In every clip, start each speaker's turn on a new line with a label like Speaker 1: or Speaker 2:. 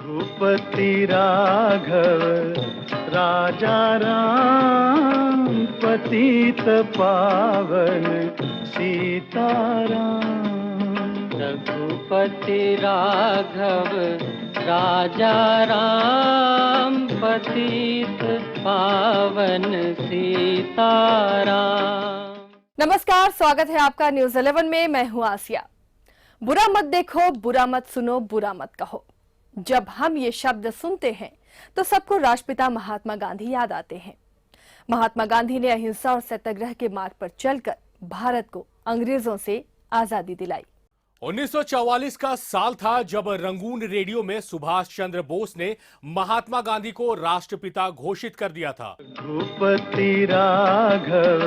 Speaker 1: रघुपति राघव राजा राम, पतित पावन सीताराम।
Speaker 2: रघुपति राघव राजा राम, पतित पावन सीताराम।
Speaker 3: नमस्कार, स्वागत है आपका न्यूज 11 में। मैं हूं आसिया। बुरा मत देखो, बुरा मत सुनो, बुरा मत कहो। जब हम ये शब्द सुनते हैं तो सबको राष्ट्रपिता महात्मा गांधी याद आते हैं। महात्मा गांधी ने अहिंसा और सत्याग्रह के मार्ग पर चलकर भारत को अंग्रेजों से आजादी दिलाई।
Speaker 4: 1944 का साल था जब रंगून रेडियो में सुभाष चंद्र बोस ने महात्मा गांधी को राष्ट्रपिता घोषित कर दिया था।
Speaker 1: रघुपति राघव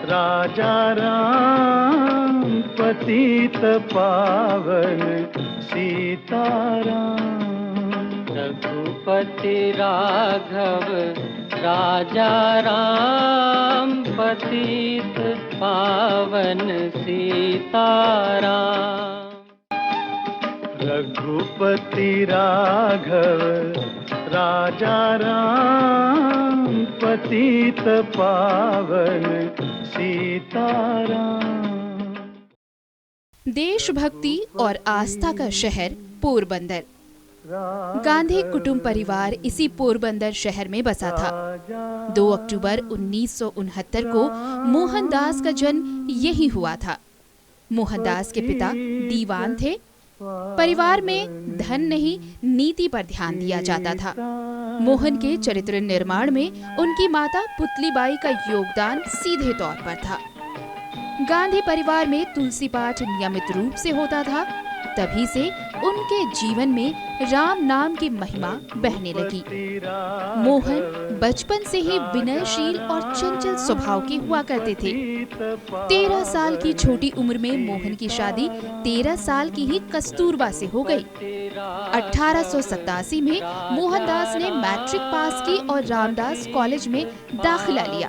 Speaker 1: राजा राम, पतित पावन सीताराम।
Speaker 2: रघुपति राघव राजा राम, पतित पावन सीताराम।
Speaker 1: रघुपति राघव राजा राम, पतित पावन सीताराम।
Speaker 5: देशभक्ति और आस्था का शहर पोरबंदर। गांधी कुटुंब परिवार इसी पोरबंदर शहर में बसा था। 2 अक्टूबर 1969 को मोहनदास का जन्म यही हुआ था। मोहनदास के पिता दीवान थे। परिवार में धन नहीं, नीति पर ध्यान दिया जाता था। मोहन के चरित्र निर्माण में उनकी माता पुतलीबाई का योगदान सीधे तौर पर था। गांधी परिवार में तुलसी पाठ नियमित रूप से होता था। तभी से उनके जीवन में राम नाम की महिमा बहने लगी। मोहन बचपन से ही विनयशील और चंचल स्वभाव के हुआ करते थे। 13 साल की छोटी उम्र में मोहन की शादी 13 साल की ही कस्तूरबा से हो गई। 1887 में मोहनदास ने मैट्रिक पास की और रामदास कॉलेज में दाखिला लिया,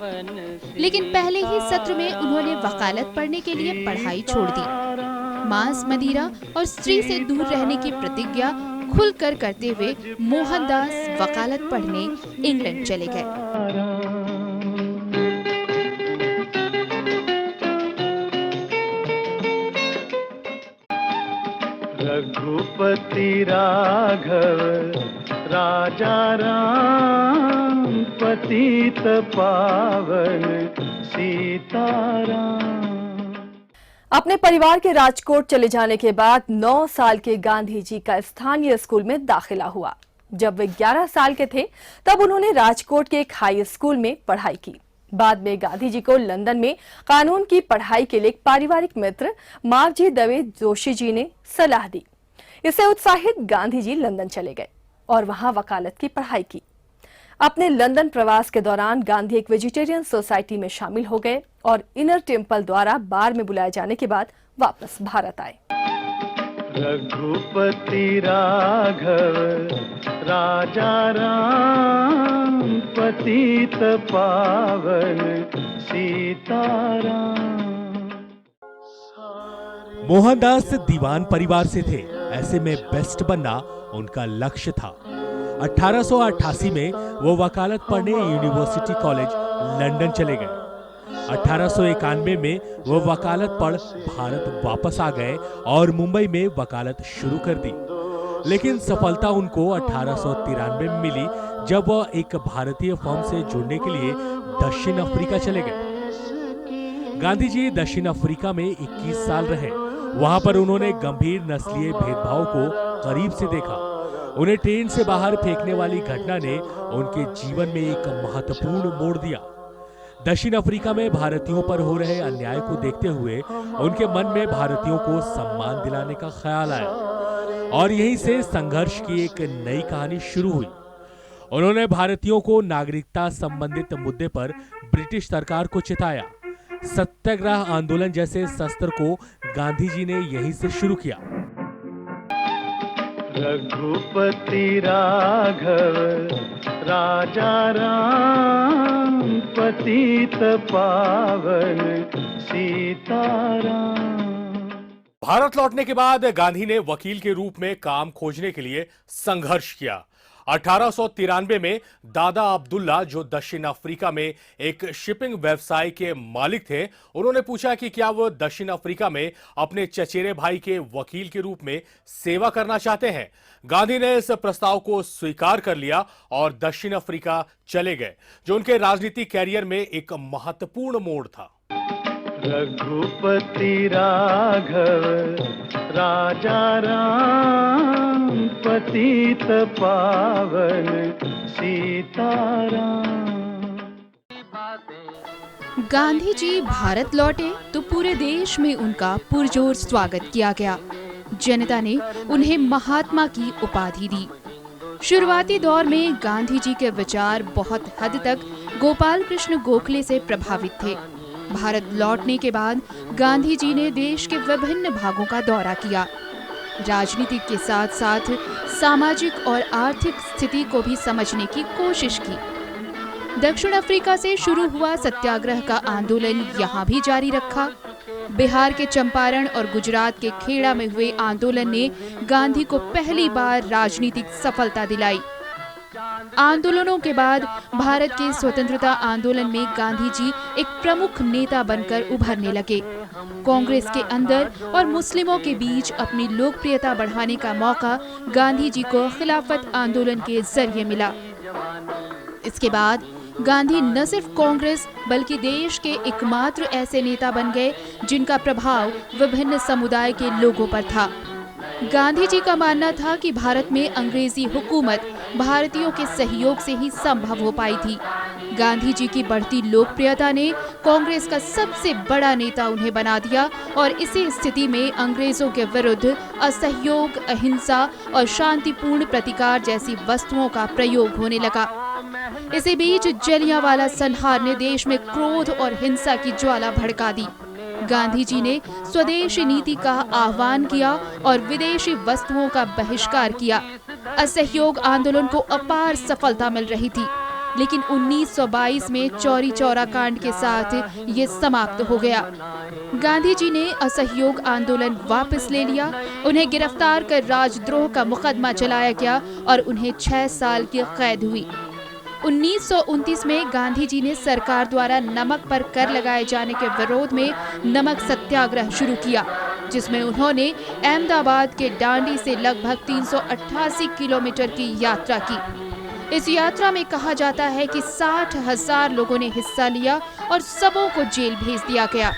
Speaker 5: लेकिन पहले ही सत्र में उन्होंने वकालत पढ़ने के लिए पढ़ाई छोड़ दी। मांस मदिरा और स्त्री से दूर रहने की प्रतिज्ञा खुलकर करते हुए मोहनदास वकालत पढ़ने इंग्लैंड चले गए।
Speaker 1: रघुपति राघव राजा राम, पतित पावन सीताराम।
Speaker 3: अपने परिवार के राजकोट चले जाने के बाद 9 साल के गांधी जी का स्थानीय स्कूल में दाखिला हुआ। जब वे 11 साल के थे तब उन्होंने राजकोट के एक हाई स्कूल में पढ़ाई की। बाद में गांधी जी को लंदन में कानून की पढ़ाई के लिए एक पारिवारिक मित्र मावजी दवे जोशी जी ने सलाह दी। इससे उत्साहित गांधी जी लंदन चले गए और वहां वकालत की पढ़ाई की। अपने लंदन प्रवास के दौरान गांधी एक वेजिटेरियन सोसाइटी में शामिल हो गए और इनर टेम्पल द्वारा बार में बुलाए जाने के बाद वापस भारत आए।
Speaker 1: रघुपति राघव राजा राम, पतित पावन सीताराम।
Speaker 4: मोहनदास दीवान परिवार से थे, ऐसे में बेस्ट बनना उनका लक्ष्य था। 1888 में वो वकालत पढ़ने यूनिवर्सिटी कॉलेज लंदन चले गए। 1891 में वो वकालत पढ़ भारत वापस आ गए और मुंबई में वकालत शुरू कर दी। लेकिन सफलता उनको 1893 में मिली जब वो एक भारतीय फर्म से जुड़ने के लिए दक्षिण अफ्रीका चले गए। गांधी जी दक्षिण अफ्रीका में 21 साल रहे। वहां पर उन्होंने गंभीर नस्लीय भेदभाव को करीब से देखा। उन्हें ट्रेन से बाहर फेंकने वाली घटना ने उनके जीवन में एक महत्वपूर्ण मोड़ दिया। दक्षिण अफ्रीका में भारतीयों पर हो रहे अन्याय को देखते हुए उनके मन में भारतीयों को सम्मान दिलाने का ख्याल आया और यहीं से संघर्ष की एक नई कहानी शुरू हुई। उन्होंने भारतीयों को नागरिकता संबंधित मुद्दे पर ब्रिटिश सरकार को चिताया। सत्याग्रह आंदोलन जैसे शस्त्र को गांधी जी ने यहीं से शुरू किया।
Speaker 1: रघुपति राघव राजा राम, पतित पावन सीताराम।
Speaker 4: भारत लौटने के बाद गांधी ने वकील के रूप में काम खोजने के लिए संघर्ष किया। 1893 में दादा अब्दुल्ला, जो दक्षिण अफ्रीका में एक शिपिंग व्यवसाय के मालिक थे, उन्होंने पूछा कि क्या वो दक्षिण अफ्रीका में अपने चचेरे भाई के वकील के रूप में सेवा करना चाहते हैं। गांधी ने इस प्रस्ताव को स्वीकार कर लिया और दक्षिण अफ्रीका चले गए, जो उनके राजनीतिक कैरियर में एक महत्वपूर्ण मोड़ था।
Speaker 1: रघुपति राघव राजा राम, पतित पावन सीताराम।
Speaker 5: गांधी जी भारत लौटे तो पूरे देश में उनका पुरजोर स्वागत किया गया। जनता ने उन्हें महात्मा की उपाधि दी। शुरुआती दौर में गांधी जी के विचार बहुत हद तक गोपाल कृष्ण गोखले से प्रभावित थे। भारत लौटने के बाद गांधी जी ने देश के विभिन्न भागों का दौरा किया। राजनीति के साथ साथ सामाजिक और आर्थिक स्थिति को भी समझने की कोशिश की। दक्षिण अफ्रीका से शुरू हुआ सत्याग्रह का आंदोलन यहाँ भी जारी रखा। बिहार के चंपारण और गुजरात के खेड़ा में हुए आंदोलन ने गांधी को पहली बार राजनीतिक सफलता दिलाई। आंदोलनों के बाद भारत के स्वतंत्रता आंदोलन में गांधी जी एक प्रमुख नेता बनकर उभरने लगे। कांग्रेस के अंदर और मुस्लिमों के बीच अपनी लोकप्रियता बढ़ाने का मौका गांधी जी को खिलाफत आंदोलन के जरिए मिला। इसके बाद गांधी न सिर्फ कांग्रेस बल्कि देश के एकमात्र ऐसे नेता बन गए जिनका प्रभाव विभिन्न समुदाय के लोगों पर था। गांधी जी का मानना था कि भारत में अंग्रेजी हुकूमत भारतीयों के सहयोग से ही संभव हो पाई थी। गांधी जी की बढ़ती लोकप्रियता ने कांग्रेस का सबसे बड़ा नेता उन्हें बना दिया और इसी स्थिति में अंग्रेजों के विरुद्ध असहयोग, अहिंसा और शांतिपूर्ण प्रतिकार जैसी वस्तुओं का प्रयोग होने लगा। इसी बीच जलियांवाला संहार ने देश में क्रोध और हिंसा की ज्वाला भड़का दी। गांधी जी ने स्वदेशी नीति का आह्वान किया और विदेशी वस्तुओं का बहिष्कार किया। असहयोग आंदोलन को अपार सफलता मिल रही थी, लेकिन 1922 में चौरी चौरा कांड के साथ ये समाप्त हो गया। गांधी जी ने असहयोग आंदोलन वापस ले लिया। उन्हें गिरफ्तार कर राजद्रोह का मुकदमा चलाया गया और उन्हें 6 साल की कैद हुई। 1929 में गांधी जी ने सरकार द्वारा नमक पर कर लगाए जाने के विरोध में नमक सत्याग्रह शुरू किया, जिसमें उन्होंने अहमदाबाद के डांडी से लगभग 388 किलोमीटर की यात्रा की। इस यात्रा में कहा जाता है कि 60,000 लोगों ने हिस्सा लिया और सबों को जेल भेज दिया गया।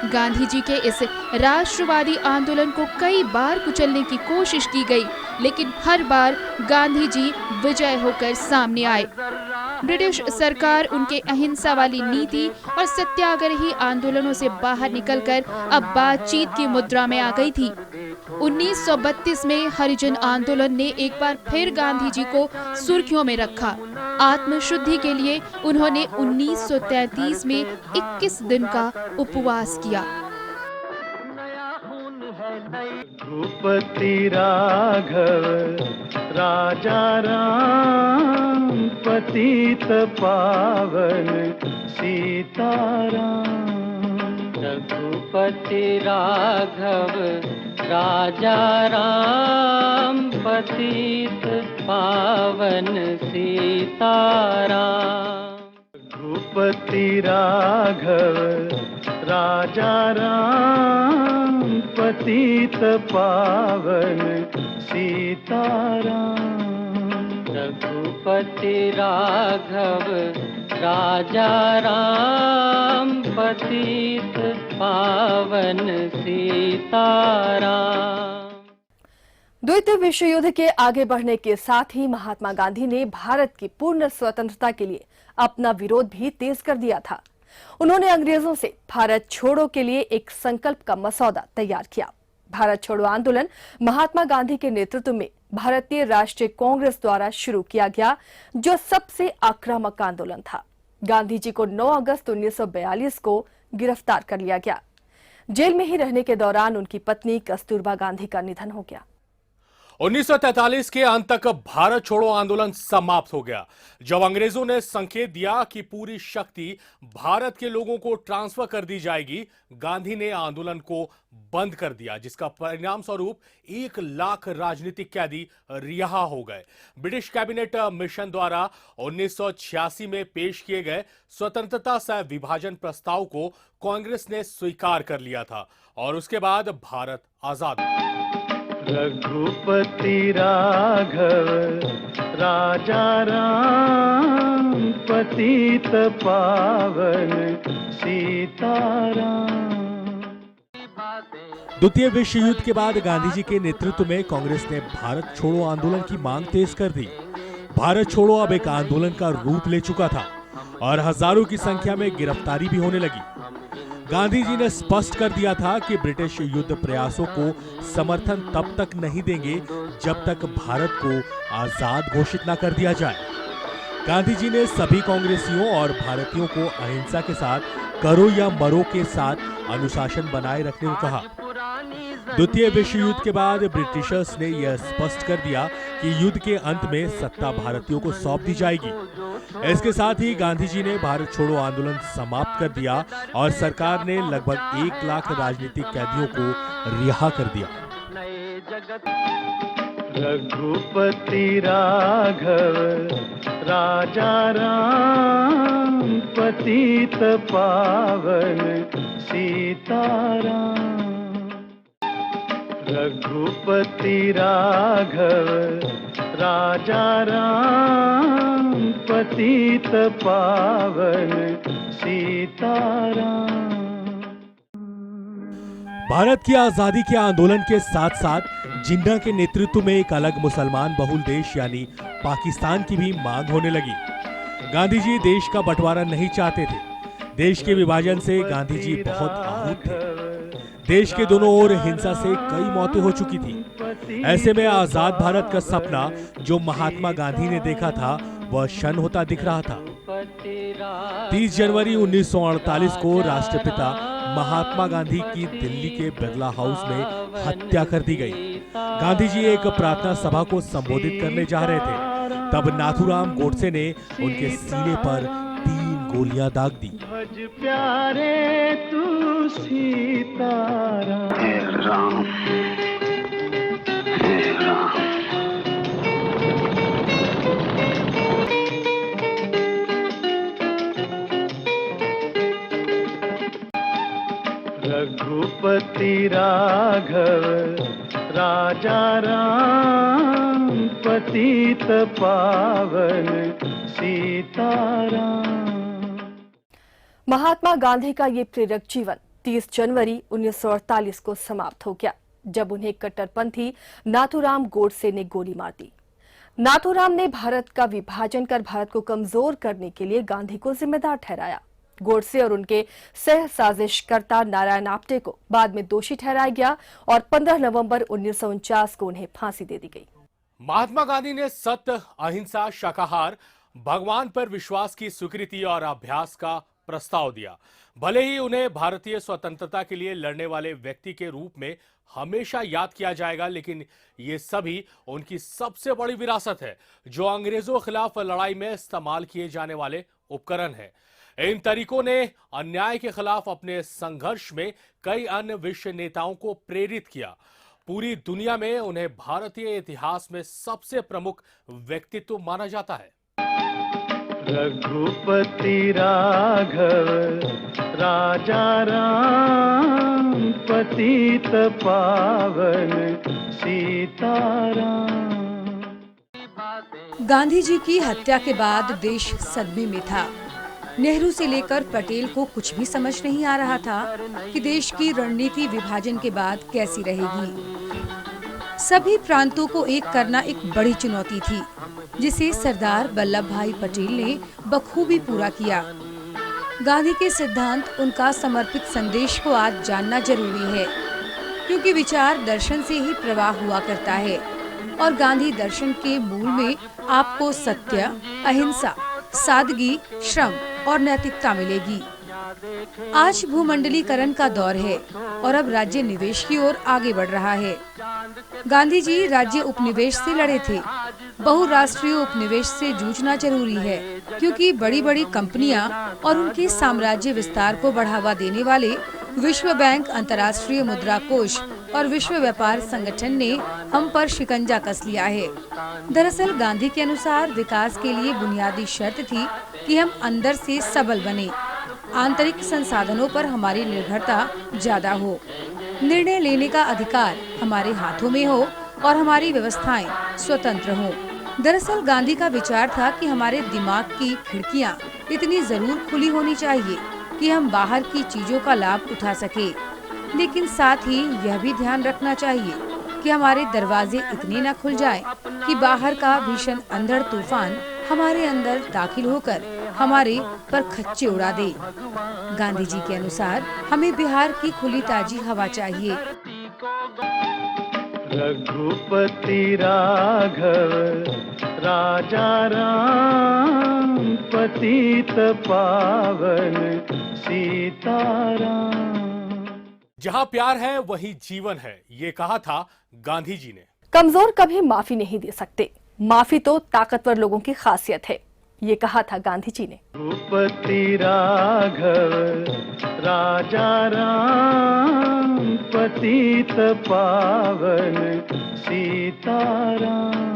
Speaker 5: गांधी जी के इस राष्ट्रवादी आंदोलन को कई बार कुचलने की कोशिश की गई, लेकिन हर बार गांधी जी विजय होकर सामने आए। ब्रिटिश सरकार उनके अहिंसा वाली नीति और सत्याग्रही आंदोलनों से बाहर निकलकर अब बातचीत की मुद्रा में आ गई थी। 1932 में हरिजन आंदोलन ने एक बार फिर गांधी जी को सुर्खियों में रखा। आत्मशुद्धि के लिए उन्होंने 1933 में 21 दिन का उपवास किया।
Speaker 1: रघुपति राघव राजा राम, पतित पावन सीताराम।
Speaker 2: रघुपति राघव राजा राम, पतित पावन सीताराम।
Speaker 1: रघुपति राघव राजा राम, पतित पावन सीताराम।
Speaker 2: रघुपति राघव राजा राम, पतित पावन सीताराम।
Speaker 3: द्वितीय विश्व युद्ध के आगे बढ़ने के साथ ही महात्मा गांधी ने भारत की पूर्ण स्वतंत्रता के लिए अपना विरोध भी तेज कर दिया था। उन्होंने अंग्रेजों से भारत छोड़ो के लिए एक संकल्प का मसौदा तैयार किया। भारत छोड़ो आंदोलन महात्मा गांधी के नेतृत्व में भारतीय राष्ट्रीय कांग्रेस द्वारा शुरू किया गया, जो सबसे आक्रामक आंदोलन था। गांधी जी को 9 अगस्त 1942 को गिरफ्तार कर लिया गया। जेल में ही रहने के दौरान उनकी पत्नी कस्तूरबा गांधी का निधन हो गया।
Speaker 4: 1943 के अंत तक भारत छोड़ो आंदोलन समाप्त हो गया, जब अंग्रेजों ने संकेत दिया कि पूरी शक्ति भारत के लोगों को ट्रांसफर कर दी जाएगी। गांधी ने आंदोलन को बंद कर दिया, जिसका परिणाम स्वरूप 1 लाख राजनीतिक कैदी रिहा हो गए। ब्रिटिश कैबिनेट मिशन द्वारा 1986 में पेश किए गए स्वतंत्रता सह विभाजन प्रस्ताव को कांग्रेस ने स्वीकार कर लिया था और उसके बाद भारत आजाद।
Speaker 1: रघुपति राघव राजा राम पतित पावन सीताराम।
Speaker 4: द्वितीय विश्व युद्ध के बाद गांधी जी के नेतृत्व में कांग्रेस ने भारत छोड़ो आंदोलन की मांग तेज कर दी। भारत छोड़ो अब एक आंदोलन का रूप ले चुका था और हजारों की संख्या में गिरफ्तारी भी होने लगी। गांधी जी ने स्पष्ट कर दिया था कि ब्रिटिश युद्ध प्रयासों को समर्थन तब तक नहीं देंगे जब तक भारत को आजाद घोषित न कर दिया जाए। गांधी जी ने सभी कांग्रेसियों और भारतीयों को अहिंसा के साथ करो या मरो के साथ अनुशासन बनाए रखने को कहा। द्वितीय विश्व युद्ध के बाद ब्रिटिशर्स ने यह स्पष्ट कर दिया कि युद्ध के अंत में सत्ता भारतीयों को सौंप दी जाएगी। इसके साथ ही गांधी जी ने भारत छोड़ो आंदोलन समाप्त कर दिया और सरकार ने लगभग 1 लाख राजनीतिक कैदियों को रिहा कर दिया।
Speaker 1: रघुपति राघव राजा राम पतित पावन सीताराम। रघुपति राघव राजा राम पतित पावन सीताराम।
Speaker 4: भारत की आजादी के आंदोलन के साथ साथ जिन्ना के नेतृत्व में एक अलग मुसलमान बहुल देश यानी पाकिस्तान की भी मांग होने लगी। गांधी जी देश का बंटवारा नहीं चाहते थे। देश के विभाजन से गांधी जी बहुत आहत थे। देश के दोनों ओर हिंसा से कई मौतें हो चुकी थी। ऐसे में आजाद भारत का सपना जो महात्मा गांधी ने देखा था वह क्षण होता दिख रहा था। 30 जनवरी 1948 को राष्ट्रपिता महात्मा गांधी की दिल्ली के बिरला हाउस में हत्या कर दी गई। गांधी जी एक प्रार्थना सभा को संबोधित करने जा रहे थे, तब नाथूराम गोडसे ने उनके सीने पर 3 गोलियां दाग दी।
Speaker 1: भज प्यारे तू सीताराम। हे राम हे राम। रघुपति राघव राजा राम पतित पावन सीताराम।
Speaker 3: महात्मा गांधी का ये प्रेरक जीवन 30 जनवरी 1948 को समाप्त हो गया, जब उन्हें कट्टरपंथी नाथूराम गोडसे ने गोली मार दी। नाथूराम ने भारत का विभाजन कर भारत को कमजोर करने के लिए गांधी को जिम्मेदार ठहराया। गोडसे और उनके सह साजिशकर्ता नारायण आप्टे को बाद में दोषी ठहराया गया और 15 नवंबर 1949 को उन्हें फांसी दे दी गई।
Speaker 4: महात्मा गांधी ने सत्य, अहिंसा, शाकाहार, भगवान पर विश्वास की स्वीकृति और अभ्यास का प्रस्ताव दिया। भले ही उन्हें भारतीय स्वतंत्रता के लिए लड़ने वाले व्यक्ति के रूप में हमेशा याद किया जाएगा, लेकिन ये सभी उनकी सबसे बड़ी विरासत है, जो अंग्रेजों के खिलाफ लड़ाई में इस्तेमाल किए जाने वाले उपकरण है। इन तरीकों ने अन्याय के खिलाफ अपने संघर्ष में कई अन्य विश्व नेताओं को प्रेरित किया। पूरी दुनिया में उन्हें भारतीय इतिहास में सबसे प्रमुख व्यक्तित्व माना जाता है।
Speaker 1: रघुपति राघव राजा राम पतित पावन सीताराम।
Speaker 6: गांधी जी की हत्या के बाद देश सदमे में था। नेहरू से लेकर पटेल को कुछ भी समझ नहीं आ रहा था कि देश की रणनीति विभाजन के बाद कैसी रहेगी। सभी प्रांतों को एक करना एक बड़ी चुनौती थी, जिसे सरदार वल्लभ भाई पटेल ने बखूबी पूरा किया। गांधी के सिद्धांत, उनका समर्पित संदेश को आज जानना जरूरी है, क्योंकि विचार दर्शन से ही प्रवाह हुआ करता है और गांधी दर्शन के मूल में आपको सत्य, अहिंसा, सादगी, श्रम और नैतिकता मिलेगी। आज भूमंडलीकरण का दौर है और अब राज्य निवेश की ओर आगे बढ़ रहा है। गांधी जी राज्य उपनिवेश से लड़े थे। बहुराष्ट्रीय उपनिवेश से जूझना जरूरी है, क्योंकि बड़ी बड़ी कंपनियां और उनके साम्राज्य विस्तार को बढ़ावा देने वाले विश्व बैंक, अंतर्राष्ट्रीय मुद्रा कोष और विश्व व्यापार संगठन ने हम पर शिकंजा कस लिया है। दरअसल गांधी के अनुसार विकास के लिए बुनियादी शर्त थी कि हम अंदर से सबल बने, आंतरिक संसाधनों पर हमारी निर्भरता ज्यादा हो, निर्णय लेने का अधिकार हमारे हाथों में हो और हमारी व्यवस्थाएं स्वतंत्र हों। दरअसल गांधी का विचार था कि हमारे दिमाग की खिड़कियां इतनी जरूर खुली होनी चाहिए कि हम बाहर की चीजों का लाभ उठा सके, लेकिन साथ ही यह भी ध्यान रखना चाहिए कि हमारे दरवाजे इतने न खुल जाएं कि बाहर का भीषण अंधड़ तूफान हमारे अंदर दाखिल होकर हमारे पर खच्चे उड़ा दे। गांधी जी के अनुसार हमें बिहार की खुली ताजी हवा चाहिए।
Speaker 1: रघुपति राघव राजा राम, पतित पावन सीताराम।
Speaker 4: जहां प्यार है वहीं जीवन है, ये कहा था गांधी जी ने।
Speaker 3: कमजोर कभी माफी नहीं दे सकते, माफी तो ताकतवर लोगों की खासियत है, ये कहा था गांधी जी ने।
Speaker 1: रघुपति राघव राजा राम, पतित पावन सीताराम।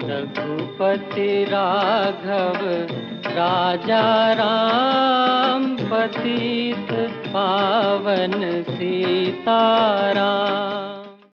Speaker 2: रघुपति राघव राजा राम, पतित पावन सीताराम।